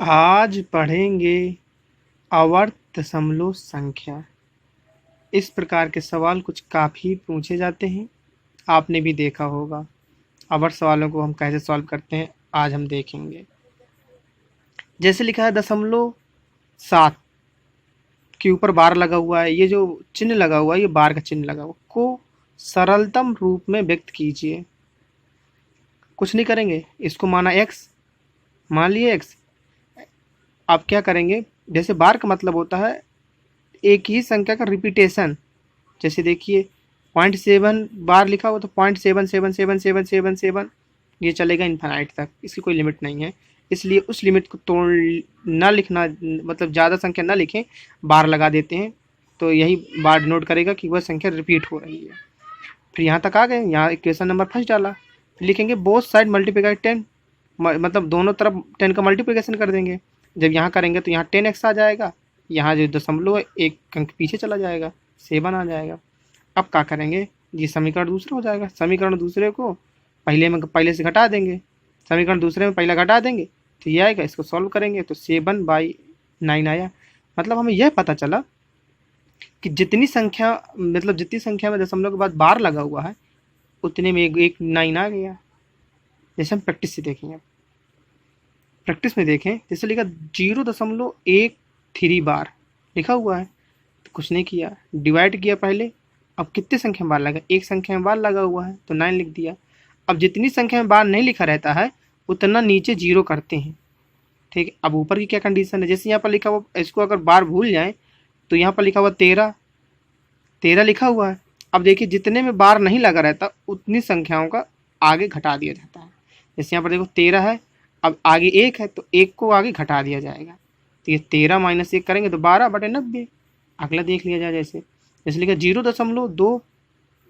आज पढ़ेंगे आवर्त दशमलव संख्या। इस प्रकार के सवाल कुछ काफ़ी पूछे जाते हैं, आपने भी देखा होगा। आवर्त सवालों को हम कैसे सॉल्व करते हैं आज हम देखेंगे। जैसे लिखा है 0.7 के ऊपर बार लगा हुआ है, ये जो चिन्ह लगा हुआ है ये बार का चिन्ह लगा हुआ को सरलतम रूप में व्यक्त कीजिए। कुछ नहीं करेंगे, इसको माना x, मान लिए x। आप क्या करेंगे, जैसे बार का मतलब होता है एक ही संख्या का रिपीटेशन। जैसे देखिए 0.7 बार लिखा हुआ तो 0.7777777 ये चलेगा इन्फानाइट तक, इसकी कोई लिमिट नहीं है। इसलिए उस लिमिट को तोड़ ना लिखना, मतलब ज़्यादा संख्या ना लिखें, बार लगा देते हैं तो यही बार नोट करेगा कि वह संख्या रिपीट हो रही है। फिर यहाँ तक आ गए, यहाँ इक्वेशन नंबर फर्स्ट डाला, फिर लिखेंगे बोथ साइड मल्टीप्लाई 10, मतलब दोनों तरफ 10 का मल्टीप्लिकेशन कर देंगे। जब यहाँ करेंगे तो यहाँ 10x आ जाएगा, यहाँ जो दशमलव है एक अंक पीछे चला जाएगा, 7 आ जाएगा। अब क्या करेंगे, ये समीकरण दूसरा हो जाएगा। समीकरण दूसरे को पहले से घटा देंगे, समीकरण दूसरे में पहला घटा देंगे तो ये आएगा। इसको सॉल्व करेंगे तो 7/9 आया। मतलब हमें यह पता चला कि जितनी संख्या में दशमलव के बाद बार लगा हुआ है उतने में एक 9 आ गया। जैसे हम प्रैक्टिस से देखेंगे, प्रैक्टिस में देखें, जैसे लिखा 0.13 बार लिखा हुआ है तो कुछ नहीं किया, डिवाइड किया पहले। अब कितने संख्या में बार लगा, एक संख्या में बार लगा हुआ है तो 9 लिख दिया। अब जितनी संख्या में बार नहीं लिखा रहता है उतना नीचे 0 करते हैं, ठीक है। अब ऊपर की क्या कंडीशन है, जैसे यहाँ पर लिखा हुआ, इसको अगर बार भूल जाए तो यहाँ पर लिखा हुआ 13 लिखा हुआ है। अब देखिए जितने में बार नहीं लगा रहता उतनी संख्याओं का आगे घटा दिया जाता है। जैसे यहाँ पर देखो 13 है, अब आगे 1 है तो 1 को आगे घटा दिया जाएगा, तो ये 13 - 1 करेंगे तो 12/90। अगला देख लिया जाए, जैसे लिखा 0.2,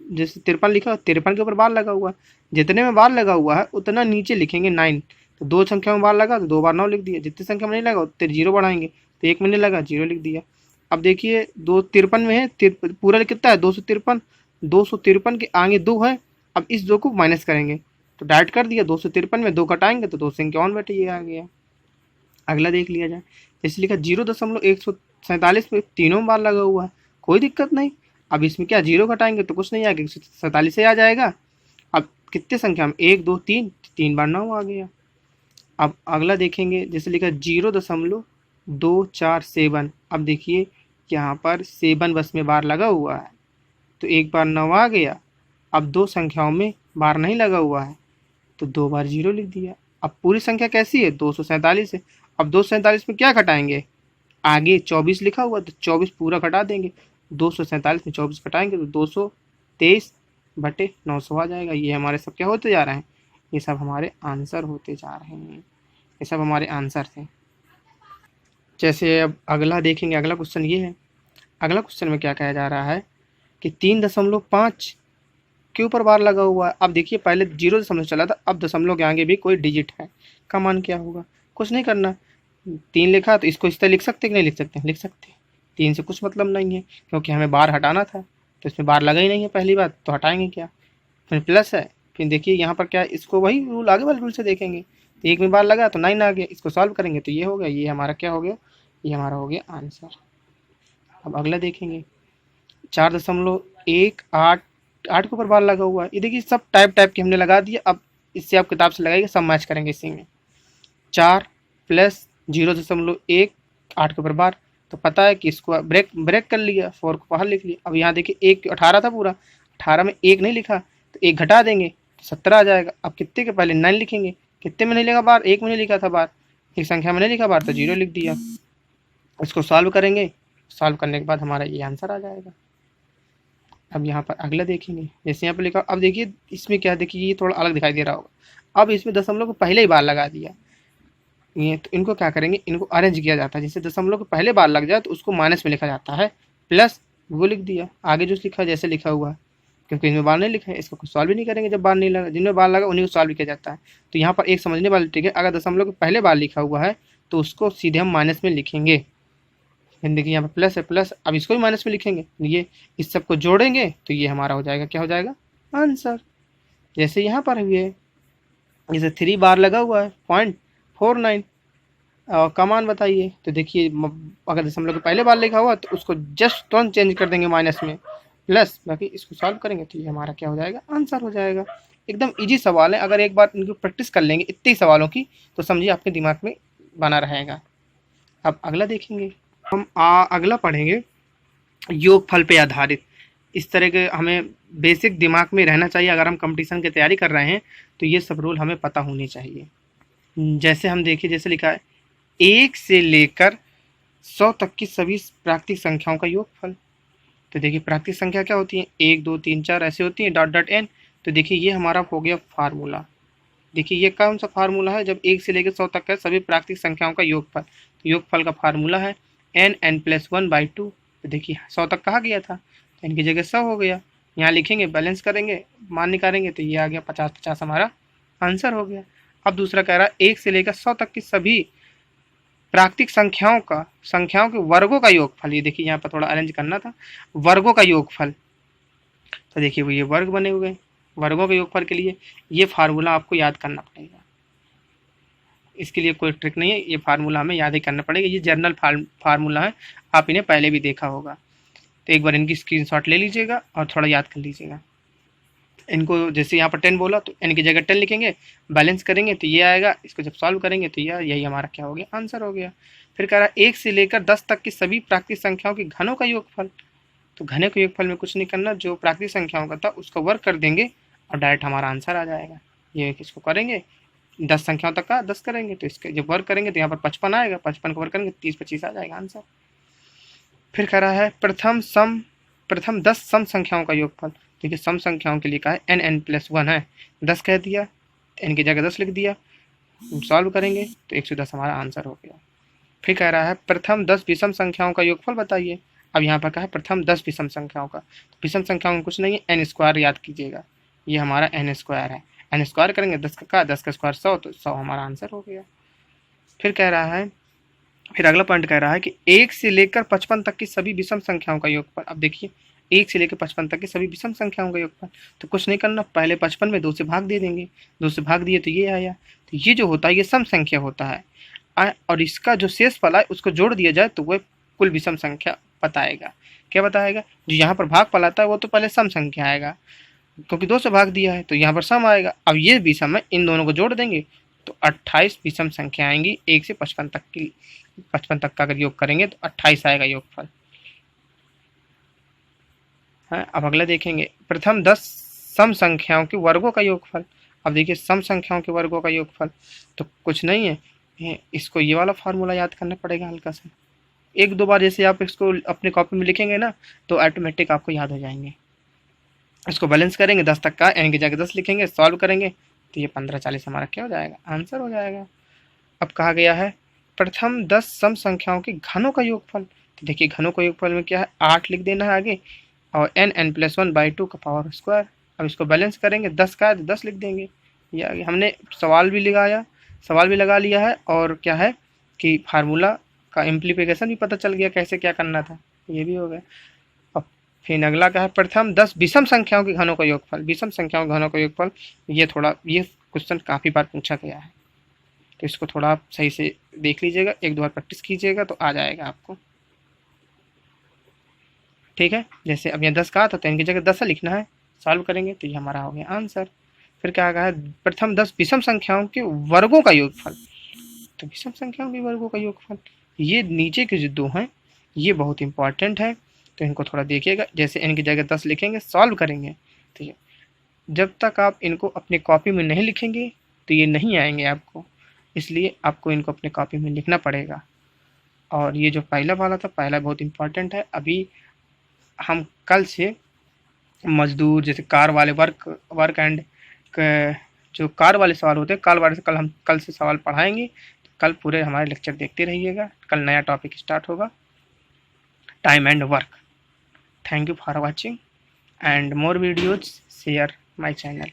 जैसे 53 लिखा, 53 के ऊपर बार लगा हुआ है, जितने में बार लगा हुआ है उतना नीचे लिखेंगे 9। तो दो संख्या में बार लगा तो 2 बार 9 लिख दिया, जितनी संख्या में नहीं लगा उतने 0 बढ़ाएंगे, तो 1 में नहीं लगा 0 लिख दिया। अब देखिए 253 में है, पूरा कितना है 253, 253 के आगे 2 है। अब इस 2 को माइनस करेंगे तो डायरेक्ट कर दिया, 253 में 2 घटाएंगे तो 2 संख्या और बैठे, ये आ गया। अगला देख लिया जाए, जैसे लिखा 0.147 में तीनों बार लगा हुआ है, कोई दिक्कत नहीं। अब इसमें क्या 0 घटाएंगे तो कुछ नहीं आएगा, 147 से आ जाएगा। अब कितने संख्या में 1 2 3, 3 बार 9 आ गया। अब अगला देखेंगे, जैसे लिखा 0.247। अब देखिए यहाँ पर 7 बस में बार लगा हुआ है तो 1 बार 9 आ गया। अब दो संख्याओं में बार नहीं लगा हुआ है तो 2 बार 0 लिख दिया। अब पूरी संख्या कैसी है 247 है। अब 247 में क्या घटाएंगे, आगे 24 लिखा हुआ तो 24 पूरा घटा देंगे, 247 में 24 घटाएंगे तो 223/900 आ जाएगा। ये हमारे सब क्या होते जा रहे हैं, ये सब हमारे आंसर होते जा रहे हैं, ये सब हमारे आंसर थे। जैसे अब अगला देखेंगे, अगला क्वेश्चन ये है। अगला क्वेश्चन में क्या कहा जा रहा है कि 3.5 के ऊपर बार लगा हुआ है। अब देखिए पहले 0 चला था, अब दशमलव के आगे भी कोई डिजिट है, का मान क्या होगा। कुछ नहीं करना, 3 लिखा तो इसको इस तरह लिख सकते कि नहीं लिख सकते, लिख सकते। 3 से कुछ मतलब नहीं है क्योंकि हमें बार हटाना था तो इसमें बार लगा ही नहीं है, पहली बात तो हटाएंगे क्या। फिर प्लस है, फिर देखिए यहाँ पर क्या, इसको वही रूल आगे वाले रूल से देखेंगे तो 1 में बार लगा तो 9 आ गया, इसको सॉल्व करेंगे तो ये हो गया, ये हमारा क्या हो गया, ये हमारा हो गया आंसर। अब अगला देखेंगे 4.18 के ऊपर बार लगा हुआ है। ये देखिए सब टाइप के हमने लगा दिया। अब इससे आप किताब से लगाइए, सब मैच करेंगे इसी में। 4 + 0.18 के ऊपर बार, तो पता है कि इसको ब्रेक कर लिया, 4 को बाहर लिख लिया। अब यहाँ देखिए 1 18 था पूरा, 18 में 1 नहीं लिखा तो 1 घटा देंगे तो 17 आ जाएगा। अब कितने के पहले 9 लिखेंगे, कितने में नहीं लिखा बार, 1 में नहीं लिखा था बार, एक संख्या में नहीं लिखा बार तो 0 लिख दिया। इसको सॉल्व करेंगे, सॉल्व करने के बाद हमारा ये आंसर आ जाएगा। अब यहाँ पर अगला देखेंगे, जैसे यहाँ पर लिखा, अब देखिए इसमें क्या, देखिए ये थोड़ा अलग दिखाई दे रहा होगा। अब इसमें दशमलव को पहले ही बार लगा दिया, ये तो इनको क्या करेंगे, इनको अरेंज किया जाता है। जैसे दशमलव को पहले बार लग जाए तो उसको माइनस में लिखा जाता है, प्लस वो लिख दिया, आगे जो लिखा जैसे लिखा हुआ है, क्योंकि इनमें बार नहीं लिखा है इसको कुछ सॉल्व भी नहीं करेंगे जब बार नहीं लगा। जिनमें बार लगा उन्हीं को सॉल्व किया जाता है। तो यहाँ पर एक समझने वाली ट्रिक है, अगर दशमलव को पहले बार लिखा हुआ है तो उसको सीधे हम माइनस में लिखेंगे। देखिए यहाँ पर प्लस है, प्लस, अब इसको भी माइनस में लिखेंगे, ये इस सबको जोड़ेंगे तो ये हमारा हो जाएगा, क्या हो जाएगा, आंसर। जैसे यहाँ पर हुए, जैसे 3 बार लगा हुआ है 0.49, कमान बताइए। तो देखिए अगर दशमलव के पहले बार लिखा हुआ तो उसको जस्ट तुरंत चेंज कर देंगे माइनस में प्लस, बाकी इसको सॉल्व करेंगे तो ये हमारा क्या हो जाएगा, आंसर हो जाएगा। एकदम इजी सवाल है, अगर एक बार इनको प्रैक्टिस कर लेंगे इतने सवालों की तो समझिए आपके दिमाग में बना रहेगा। अब अगला देखेंगे, हम अगला पढ़ेंगे योगफल पे आधारित। इस तरह के हमें बेसिक दिमाग में रहना चाहिए, अगर हम कंपटीशन की तैयारी कर रहे हैं तो ये सब रूल हमें पता होने चाहिए। जैसे हम देखिए, जैसे लिखा है 1 से लेकर 100 तक की सभी प्राकृतिक संख्याओं का योगफल। तो देखिए प्राकृतिक संख्या क्या होती है, 1 2 3 4 ऐसे होती है, डॉट डॉट एन। तो देखिए ये हमारा हो गया फार्मूला। देखिए ये कौन सा फार्मूला है, जब 1 से लेकर 100 तक है सभी प्राकृतिक संख्याओं का योगफल। तो योगफल का फार्मूला है n+1/2। तो देखिए 100 तक कहा गया था, तो n की जगह 100 हो गया। यहाँ लिखेंगे, बैलेंस करेंगे, मान निकालेंगे तो ये आ गया 50-50 हमारा आंसर हो गया। अब दूसरा कह रहा है 1 से लेकर 100 तक की सभी प्राकृतिक संख्याओं के वर्गों का योगफल। ये देखिए यहाँ पर थोड़ा अरेंज करना था, वर्गों का योगफल। तो देखिए वो ये वर्ग बने हुए, वर्गों के योगफल के लिए ये फार्मूला आपको याद करना पड़ेगा। इसके लिए कोई ट्रिक नहीं है, ये फार्मूला हमें याद ही करना पड़ेगा। ये जनरल फार्मूला है, आप इन्हें पहले भी देखा होगा। तो एक बार इनकी स्क्रीनशॉट ले लीजिएगा और थोड़ा याद कर लीजिएगा इनको। जैसे यहाँ पर 10 बोला तो n की जगह 10 लिखेंगे, बैलेंस करेंगे तो ये आएगा, इसको जब सॉल्व करेंगे तो यही हमारा क्या हो गया, आंसर हो गया। फिर कह रहा है 1 से लेकर 10 तक की सभी प्राकृतिक संख्याओं के घनों का योगफल। तो घने के योगफल में कुछ नहीं करना, जो प्राकृतिक संख्याओं का था उसको वर्ग कर देंगे और डायरेक्ट हमारा आंसर आ जाएगा। ये किसको करेंगे, 10 संख्याओं तक का 10 करेंगे तो इसके जब वर्ग करेंगे तो यहाँ पर 55 आएगा, 55 को वर्ग करेंगे 30-25 आ जाएगा आंसर। फिर कह रहा है प्रथम 10 सम संख्याओं का योगफल। देखिए सम संख्याओं के लिए कहा है n+1 है, 10 कह दिया, n की जगह 10 लिख दिया, सॉल्व करेंगे तो 110 हमारा आंसर हो गया। फिर कह रहा है प्रथम 10 विषम संख्याओं का योगफल बताइए। अब यहाँ पर कहा है प्रथम 10 विषम संख्याओं का, तो विषम संख्याओं में कुछ नहीं है, n² याद कीजिएगा, ये हमारा n² है, n² करेंगे 10 का 10 का स्क्वायर 100, तो 100 हमारा आंसर हो गया। फिर कह रहा है, फिर अगला पॉइंट कह रहा है कि 1 से लेकर 55 तक की सभी विषम संख्याओं का योगफल। अब देखिए 1 से लेकर 55 तक की सभी विषम संख्याओं का योगफल, तो कुछ नहीं करना, पहले 55 में 2 से भाग दे देंगे, 2 से भाग दिए तो ये आया। तो ये जो होता है ये सम संख्या होता है, और इसका जो शेष फल है उसको जोड़ दिया जाए तो वह कुल विषम संख्या बताएगा। क्या बताएगा, जो यहाँ पर भाग फल आता है वो तो पहले सम संख्या आएगा, क्योंकि 2 से भाग दिया है तो यहाँ पर सम आएगा। अब ये विषम है, इन दोनों को जोड़ देंगे तो 28 विषम संख्या आएंगी 1 से 55 तक की। 55 तक का अगर योग करेंगे तो 28 आएगा योगफल। हाँ, अब अगला देखेंगे प्रथम 10 सम संख्याओं के वर्गों का योगफल। अब देखिए सम संख्याओं के वर्गों का योगफल तो कुछ नहीं है, इसको ये वाला फार्मूला याद करना पड़ेगा हल्का सा। 1-2 बार जैसे आप इसको अपने कॉपी में लिखेंगे ना तो ऑटोमेटिक आपको याद हो जाएंगे। इसको बैलेंस करेंगे 10 तक का, n की जगह 10 लिखेंगे, सॉल्व करेंगे तो ये 15-40 हमारा क्या हो जाएगा, आंसर हो जाएगा। अब कहा गया है प्रथम 10 सम संख्याओं के घनों का योगफल। तो देखिए घनों का योगफल में क्या है, 8 लिख देना है आगे और n+1/2 का पावर स्क्वायर। अब इसको बैलेंस करेंगे, 10 का है तो 10 लिख देंगे, ये आगे। हमने सवाल भी लगा लिया है और क्या है कि फार्मूला का इम्प्लीकेशन भी पता चल गया कैसे क्या करना था, ये भी हो गया। अब फिर अगला क्या है, प्रथम 10 विषम संख्याओं के घनों का योगफल। विषम संख्याओं के घनों का योगफल, ये क्वेश्चन काफ़ी बार पूछा गया है, तो इसको थोड़ा आप सही से देख लीजिएगा, 1-2 बार प्रैक्टिस कीजिएगा तो आ जाएगा आपको, ठीक है। जैसे अब यहाँ 10 का था तो इनकी जगह 10 लिखना है, सॉल्व करेंगे तो ये हमारा हो गया आंसर। फिर क्या कहा है, प्रथम 10 विषम संख्याओं के वर्गों का योगफल। तो विषम संख्याओं के वर्गों का योगफल, ये नीचे के जो 2 हैं ये बहुत इंपॉर्टेंट है, तो इनको थोड़ा देखिएगा। जैसे इनकी जगह 10 लिखेंगे, सॉल्व करेंगे तो ये, जब तक आप इनको अपनी कॉपी में नहीं लिखेंगे तो ये नहीं आएंगे आपको, इसलिए आपको इनको अपने कॉपी में लिखना पड़ेगा। और ये जो पहला वाला था, पहला बहुत इंपॉर्टेंट है। अभी हम कल से मजदूर, जैसे कार वाले वर्क एंड जो कार वाले सवाल होते हैं, कल से सवाल पढ़ाएंगे। तो कल पूरे हमारे लेक्चर देखते रहिएगा, कल नया टॉपिक स्टार्ट होगा, time and work. Thank you for watching and more videos share my channel.